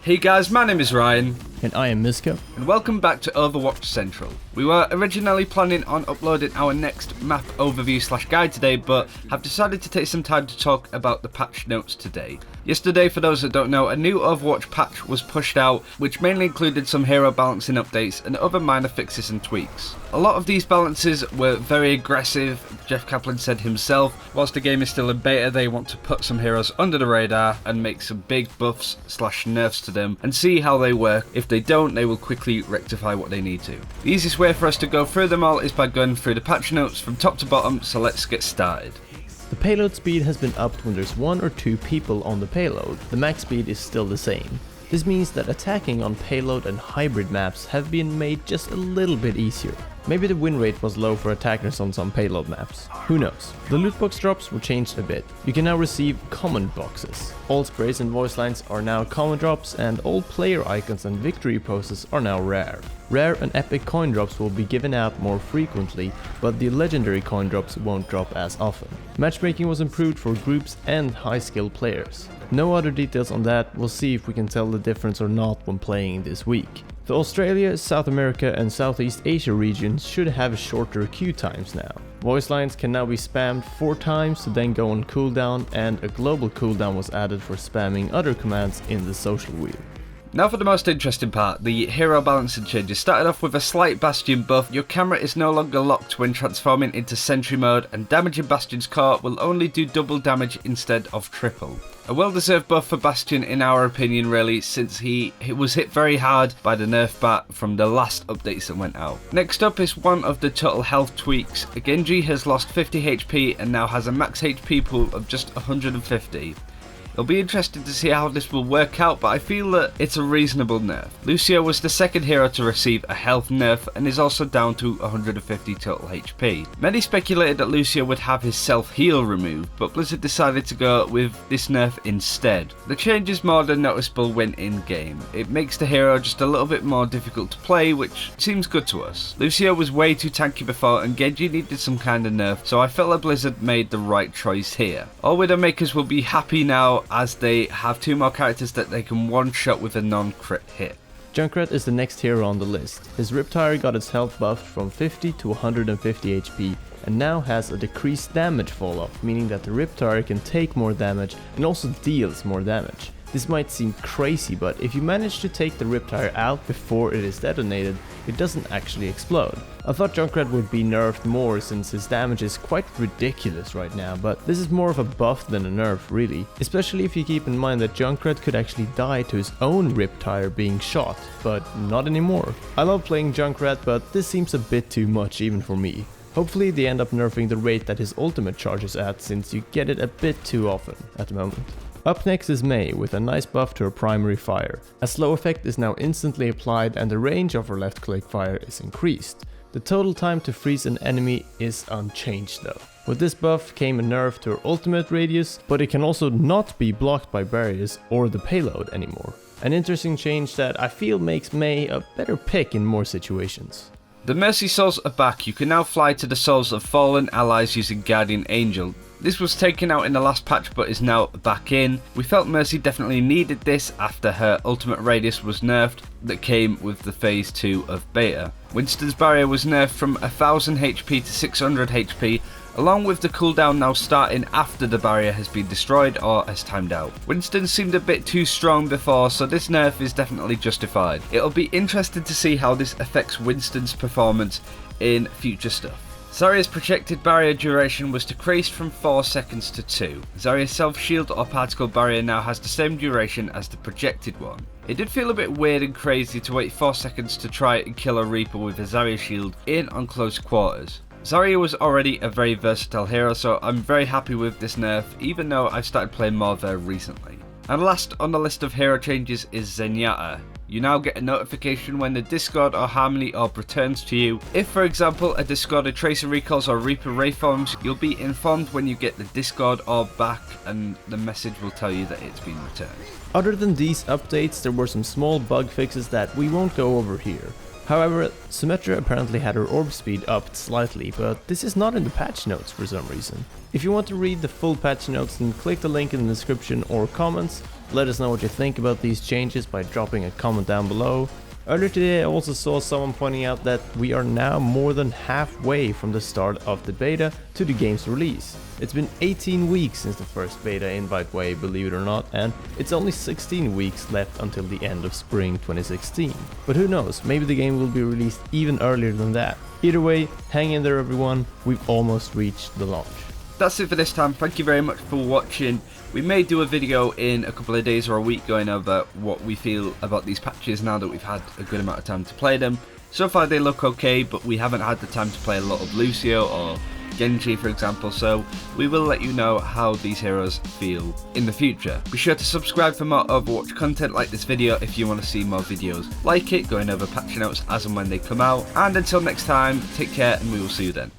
Hey guys, my name is Ryan. And I am Mysca. And welcome back to Overwatch Central. We were originally planning on uploading our next map overview / guide today, but have decided to take some time to talk about the patch notes today. Yesterday, for those that don't know, a new Overwatch patch was pushed out, which mainly included some hero balancing updates and other minor fixes and tweaks. A lot of these balances were very aggressive. Jeff Kaplan said himself, whilst the game is still in beta, they want to put some heroes under the radar and make some big buffs / nerfs to them and see how they work. If they don't, they will quickly rectify what they need to. The easiest way for us to go through them all is by going through the patch notes from top to bottom, so let's get started. The payload speed has been upped when there's 1 or 2 people on the payload. The max speed is still the same. This means that attacking on payload and hybrid maps have been made just a little bit easier. Maybe the win rate was low for attackers on some payload maps. Who knows? The loot box drops were changed a bit. You can now receive common boxes. All sprays and voice lines are now common drops, and all player icons and victory poses are now rare. Rare and epic coin drops will be given out more frequently, but the legendary coin drops won't drop as often. Matchmaking was improved for groups and high skill players. No other details on that, we'll see if we can tell the difference or not when playing this week. The Australia, South America and Southeast Asia regions should have shorter queue times now. Voice lines can now be spammed 4 times to then go on cooldown, and a global cooldown was added for spamming other commands in the social wheel. Now for the most interesting part, the hero balancing changes. Started off with a slight Bastion buff. Your camera is no longer locked when transforming into sentry mode, and damaging Bastion's core will only do double damage instead of triple. A well-deserved buff for Bastion in our opinion really, since he was hit very hard by the nerf bat from the last updates that went out. Next up is one of the total health tweaks. Genji has lost 50 HP and now has a max HP pool of just 150. It'll be interesting to see how this will work out, but I feel that it's a reasonable nerf. Lucio was the second hero to receive a health nerf and is also down to 150 total HP. Many speculated that Lucio would have his self-heal removed, but Blizzard decided to go with this nerf instead. The change is more than noticeable when in-game. It makes the hero just a little bit more difficult to play, which seems good to us. Lucio was way too tanky before and Genji needed some kind of nerf, so I felt that Blizzard made the right choice here. All Widowmakers will be happy now, as they have 2 more characters that they can one-shot with a non-crit hit. Junkrat is the next hero on the list. His Riptire got its health buffed from 50 to 150 HP and now has a decreased damage falloff, meaning that the Riptire can take more damage and also deals more damage. This might seem crazy, but if you manage to take the Riptire out before it is detonated, it doesn't actually explode. I thought Junkrat would be nerfed more since his damage is quite ridiculous right now, but this is more of a buff than a nerf really, especially if you keep in mind that Junkrat could actually die to his own Riptire being shot, but not anymore. I love playing Junkrat, but this seems a bit too much even for me. Hopefully they end up nerfing the rate that his ultimate charges at, since you get it a bit too often at the moment. Up next is Mei with a nice buff to her primary fire. A slow effect is now instantly applied and the range of her left click fire is increased. The total time to freeze an enemy is unchanged though. With this buff came a nerf to her ultimate radius, but it can also not be blocked by barriers or the payload anymore. An interesting change that I feel makes Mei a better pick in more situations. The Mercy Souls are back. You can now fly to the souls of fallen allies using Guardian Angel. This was taken out in the last patch but is now back in. We felt Mercy definitely needed this after her ultimate radius was nerfed that came with the phase 2 of beta. Winston's barrier was nerfed from 1000 HP to 600 HP, along with the cooldown now starting after the barrier has been destroyed or has timed out. Winston seemed a bit too strong before, so this nerf is definitely justified. It'll be interesting to see how this affects Winston's performance in future stuff. Zarya's projected barrier duration was decreased from 4 seconds to 2. Zarya's self-shield or particle barrier now has the same duration as the projected one. It did feel a bit weird and crazy to wait 4 seconds to try and kill a Reaper with a Zarya shield in on close quarters. Zarya was already a very versatile hero, so I'm very happy with this nerf, even though I've started playing more there recently. And last on the list of hero changes is Zenyatta. You now get a notification when the Discord or Harmony orb returns to you. If, for example, a discarded Tracer recalls or Reaper Ray forms, you'll be informed when you get the Discord orb back, and the message will tell you that it's been returned. Other than these updates, there were some small bug fixes that we won't go over here. However, Symmetra apparently had her orb speed upped slightly, but this is not in the patch notes for some reason. If you want to read the full patch notes, then click the link in the description or comments. Let us know what you think about these changes by dropping a comment down below. Earlier today I also saw someone pointing out that we are now more than halfway from the start of the beta to the game's release. It's been 18 weeks since the first beta invite wave, believe it or not, and it's only 16 weeks left until the end of spring 2016. But who knows, maybe the game will be released even earlier than that. Either way, hang in there everyone, we've almost reached the launch. That's it for this time. Thank you very much for watching. We may do a video in a couple of days or a week going over what we feel about these patches now that we've had a good amount of time to play them. So far they look okay, but we haven't had the time to play a lot of Lucio or Genji for example, so we will let you know how these heroes feel in the future. Be sure to subscribe for more Overwatch content like this video if you want to see more videos like it, going over patch notes as and when they come out. And until next time, take care and we will see you then.